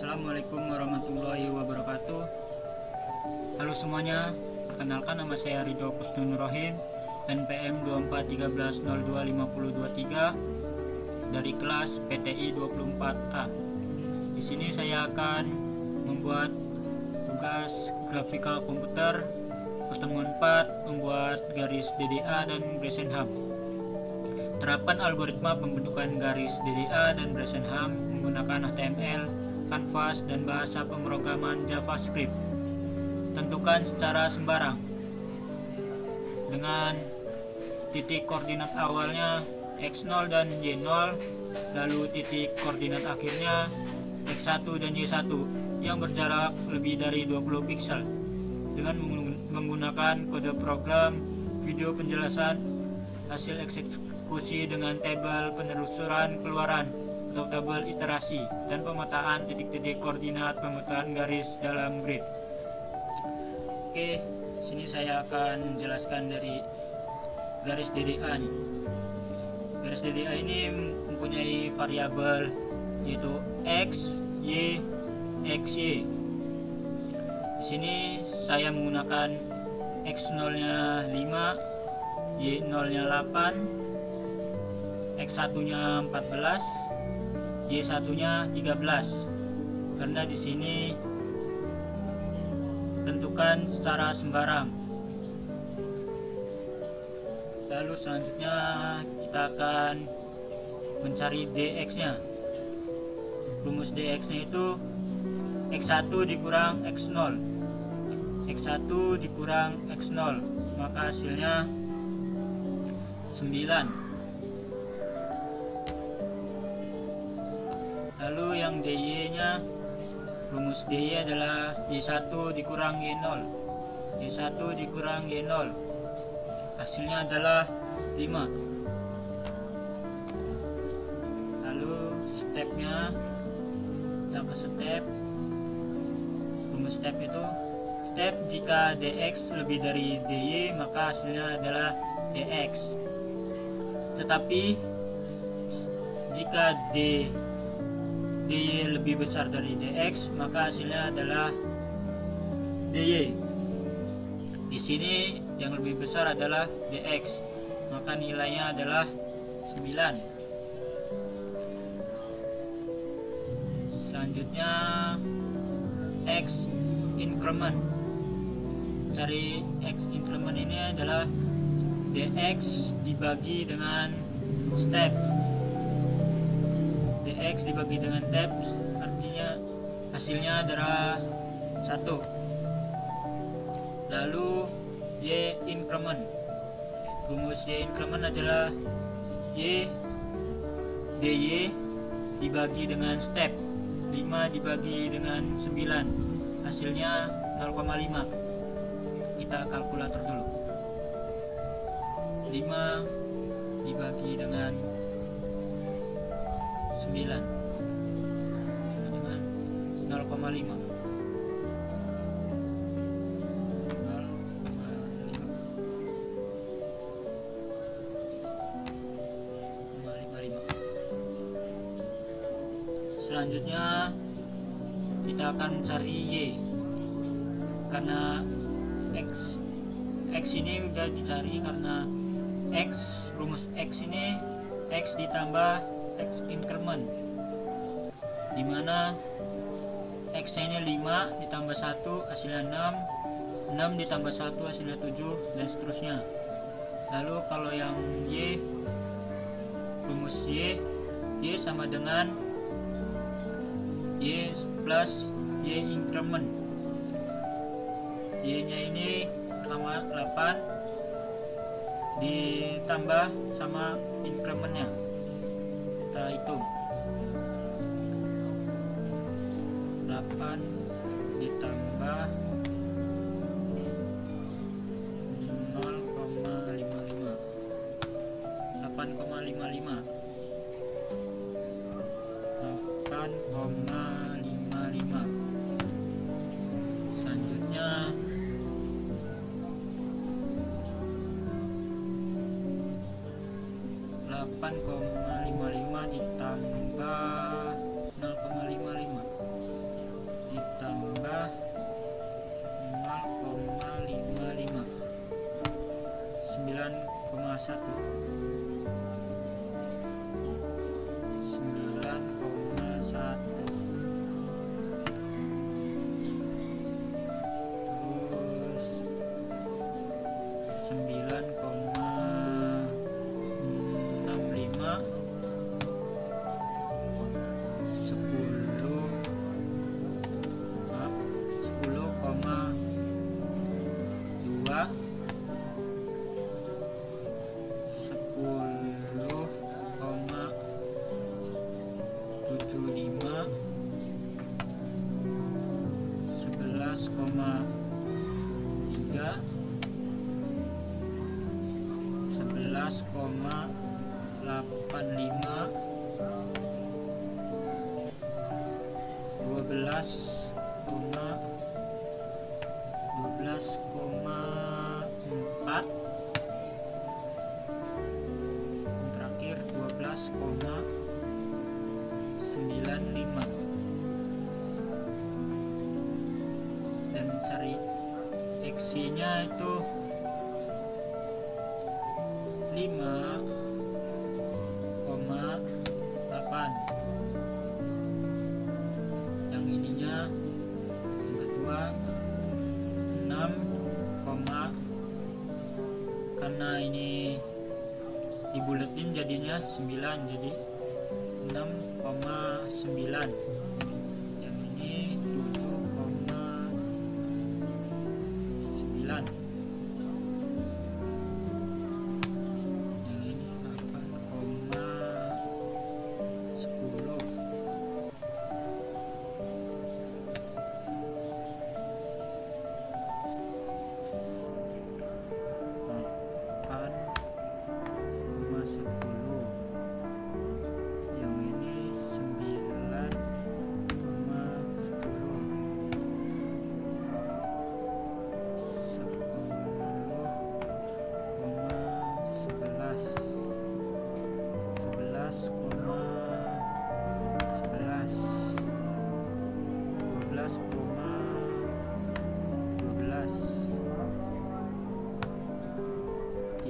Assalamualaikum warahmatullahi wabarakatuh. Halo semuanya, perkenalkan nama saya Ridho Kusnunurrohim, NPM 2413025023 dari kelas PTI 24A. Di sini saya akan membuat tugas grafika komputer pertemuan 4, membuat garis DDA dan Bresenham. Terapan algoritma pembentukan garis DDA dan Bresenham menggunakan HTML, Canvas, dan bahasa pemrograman JavaScript. Tentukan secara sembarang dengan titik koordinat awalnya X0 dan Y0, lalu titik koordinat akhirnya X1 dan Y1 yang berjarak lebih dari 20 piksel dengan menggunakan kode program video penjelasan hasil eksekusi dengan tabel penelusuran keluaran atau tabel iterasi dan pemetaan titik-titik koordinat pemetaan garis dalam grid. Oke, sini saya akan menjelaskan dari garis DDA nih. Garis DDA ini mempunyai variabel yaitu X, Y, XY. Di sini saya menggunakan X0-nya 5, Y0-nya 8, X1-nya 14, Y1-nya 13. Karena di sini tentukan secara sembarang. Lalu selanjutnya kita akan mencari DX-nya. Rumus DX-nya itu X1 dikurang X0. X1 dikurang X0, maka hasilnya 9. Lalu yang DY-nya, rumus DY adalah Y1 dikurang Y0. Y1 dikurang Y0, hasilnya adalah 5. Lalu stepnya, kita ke step. Rumus step itu step jika DX lebih dari DY maka hasilnya adalah DX. Tetapi jika DY lebih besar dari DX maka hasilnya adalah DY. Di sini yang lebih besar adalah DX, maka nilainya adalah 9. Selanjutnya X increment. Cari X increment ini adalah DX dibagi dengan step. DX dibagi dengan tab, artinya hasilnya adalah 1. Lalu Y increment. Rumus Y increment adalah Y DY dibagi dengan step. 5 dibagi dengan 9, hasilnya 0,5. Kita kalkulator dulu. 5 dibagi dengan 9 dengan 0,5. Selanjutnya kita akan mencari Y. Karena X ini udah dicari karena rumus X ini X ditambah X increment, dimana X ini 5 ditambah 1 hasilnya 6, 6 ditambah 1 hasilnya 7, dan seterusnya. Lalu kalau yang Y, rumus Y sama dengan Y plus Y increment. Y nya ini 8 ditambah sama incrementnya, kita hitung. 8 ditambah 0,55, 8,55, 8,55. Selanjutnya 8,55 ditambah 0,55, terus 9,65, 10,2, 10,75, 11,3, 11,85, 12,4, terakhir 12,95. Dan cari X-nya itu 5,8. Yang ininya, yang kedua 6, karena ini dibuletin jadinya 9, jadi 6,9. Yang ini 7,9. Yang ini 8,10. Yang ini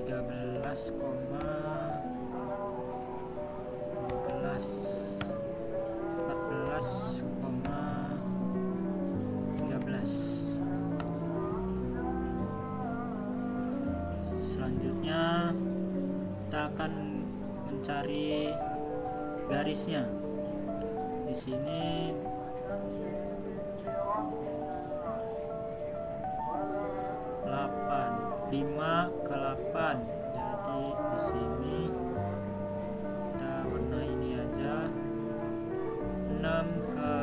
14,13. Selanjutnya kita akan mencari garisnya. Di sini 5 ke 8. Jadi di sini kita warna ini aja. 6 ke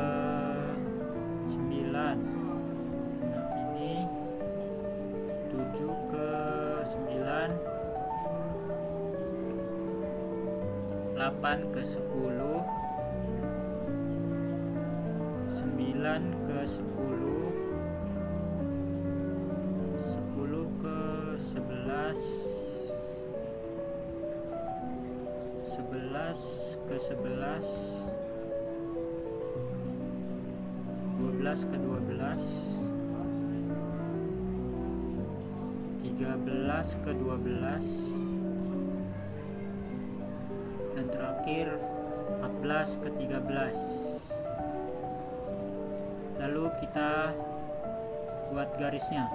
9. Nah, ini 7 ke 9. 8 ke 10. 9 ke 10. 10 ke 11. 11 ke 11. 12 ke 12. 13 ke 12. Dan terakhir 14 ke 13. Lalu kita buat garisnya.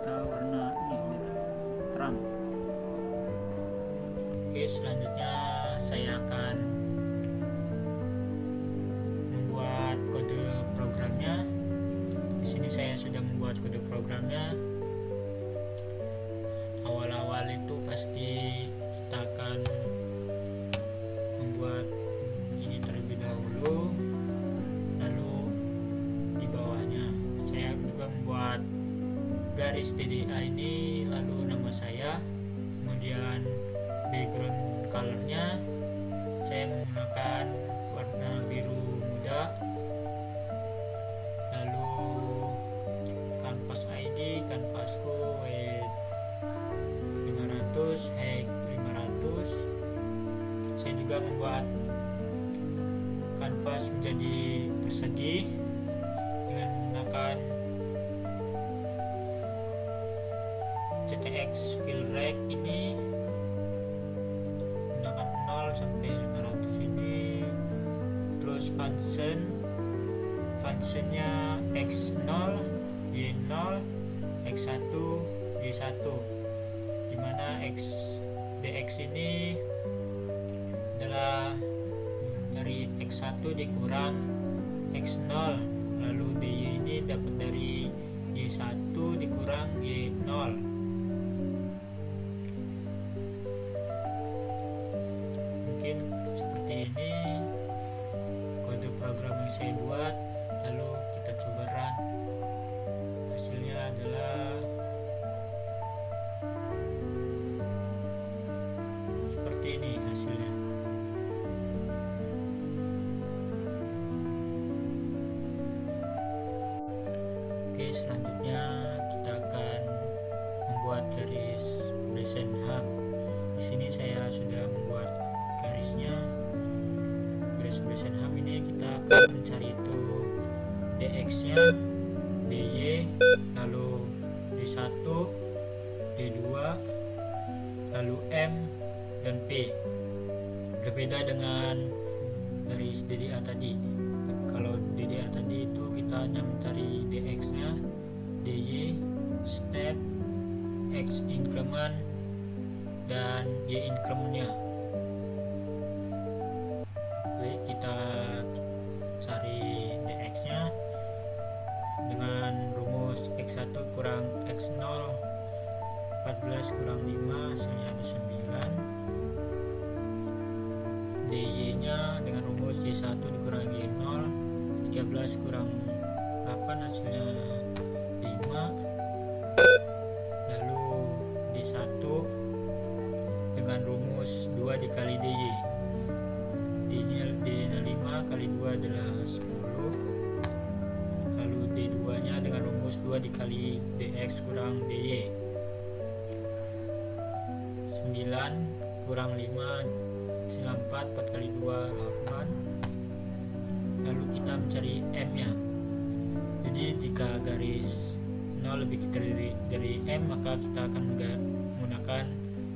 Kita warna ini terang. Oke, selanjutnya saya akan membuat kode programnya. Di sini saya sudah membuat kode programnya. Awal-awal itu pasti kita akan membuat ini terlebih dahulu, lalu di bawahnya saya juga membuat garis DDA ini, lalu nama saya, kemudian background colornya saya menggunakan warna biru muda, lalu canvas ID, canvasku with juga membuat kanvas menjadi persegi dengan menggunakan CTX fill rate ini, menggunakan 0 sampai 500 ini. Terus functionnya x0, y0, x1, y1, dimana dx ini adalah dari x1 dikurang x0, lalu dy ini dapat dari y1 dikurang y0. Mungkin seperti ini kode program yang saya buat, lalu kita coba run. Hasilnya adalah seperti ini hasilnya. Oke, selanjutnya kita akan membuat garis Bresenham. Di sini saya sudah membuat garisnya. Garis Bresenham ini kita akan mencari itu dx-nya, dy, lalu d1, d2, lalu m dan p. Berbeda dengan garis DDA tadi. Kalau DDA tadi itu kita hanya mencari dx-nya, dy, step, x increment, dan y increment-nya. Baik, kita cari dx-nya dengan rumus x1 kurang x0, 14 kurang 5 hasilnya ada 9. dy-nya dengan rumus y1 dikurang y0, 13 kurang 8 hasilnya 5. Lalu d1 dengan rumus 2 dikali dy, d-nya 5 kali 2 adalah 10. Lalu d2 nya dengan rumus 2 dikali dx kurang dy, 9 kurang 5 4 kali 2 8. Lalu kita mencari m nya. Jadi jika garis 0 lebih kecil dari m, maka kita akan menggunakan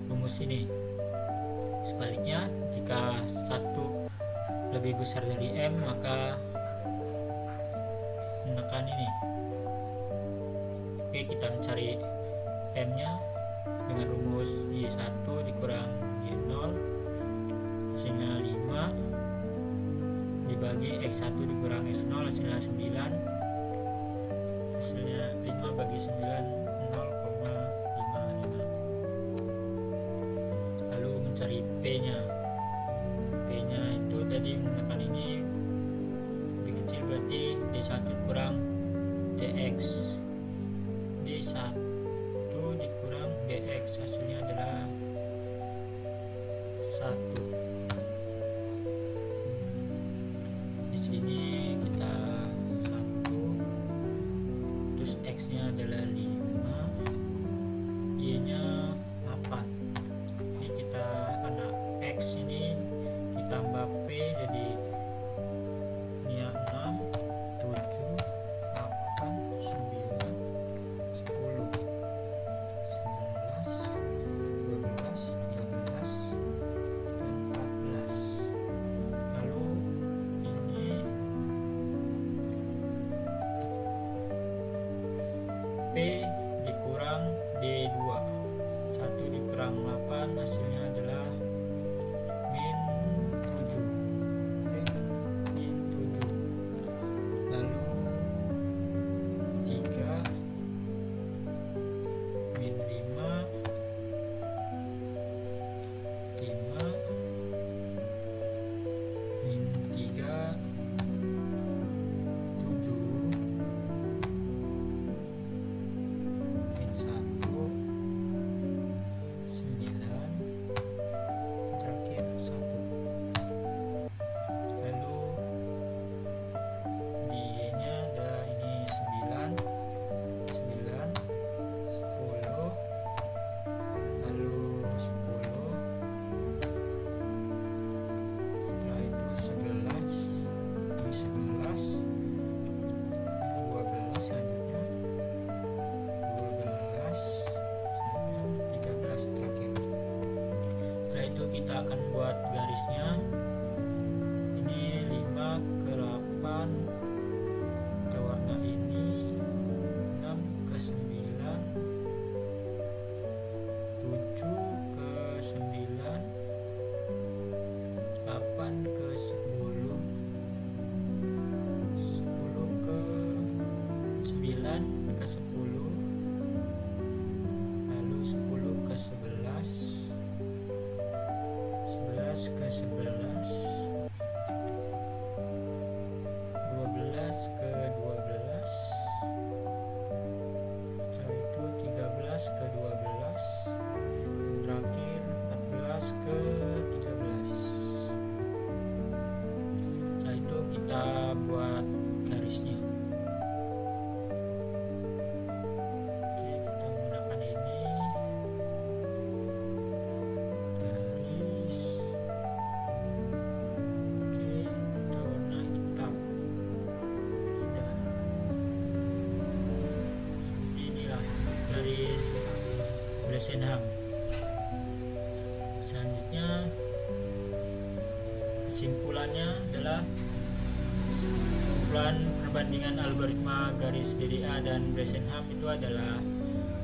rumus ini. Sebaliknya, jika 1 lebih besar dari m, maka menggunakan ini. Oke, kita mencari m nya dengan rumus y1 dikurang y0, hasilnya 5, dibagi x1 dikurang x0 hasilnya 9. Hasilnya 5 bagi 9 0,55. Lalu mencari p nya. P nya itu tadi menggunakan ini lebih kecil, berarti d1 kurang dx, d1 dikurang dx hasilnya adalah 1. Sini kita 1, terus x nya adalah 5, y nya 8. Ini kita anak x ini ditambah p, jadi ini 6, 7, 8, 9, 10, 11, 12, 13, dan 14. Lalu ini garisnya. Oke, kita menggunakan ini garis. Oke, kita warna hitam. Sudah. Seperti inilah garis Bressenham. Selanjutnya kesimpulannya adalah kesimpulan perbandingan algoritma garis DDA dan Bressenham itu adalah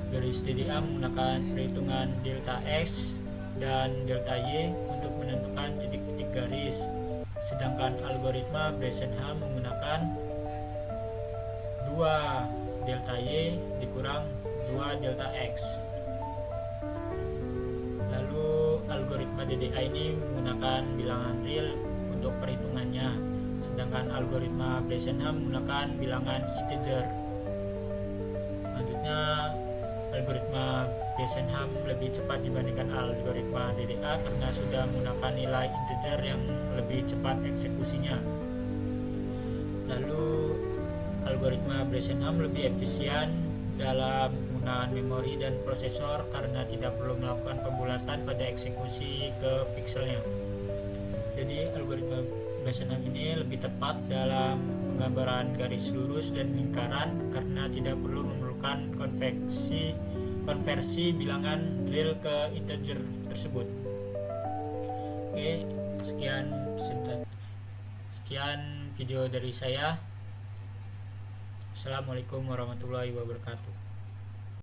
garis DDA menggunakan perhitungan delta X dan delta Y untuk menentukan titik-titik garis, sedangkan algoritma Bressenham menggunakan 2 delta Y dikurang 2 delta X. Lalu algoritma DDA ini menggunakan bilangan real untuk perhitungannya, sedangkan algoritma Bressenham menggunakan bilangan integer. Selanjutnya, algoritma Bressenham lebih cepat dibandingkan algoritma DDA karena sudah menggunakan nilai integer yang lebih cepat eksekusinya. Lalu algoritma Bressenham lebih efisien dalam penggunaan memori dan prosesor karena tidak perlu melakukan pembulatan pada eksekusi ke pikselnya. Jadi algoritma Bressenham ini lebih tepat dalam penggambaran garis lurus dan lingkaran karena tidak perlu memerlukan konversi bilangan real ke integer tersebut. Oke, sekian video dari saya. Assalamualaikum warahmatullahi wabarakatuh.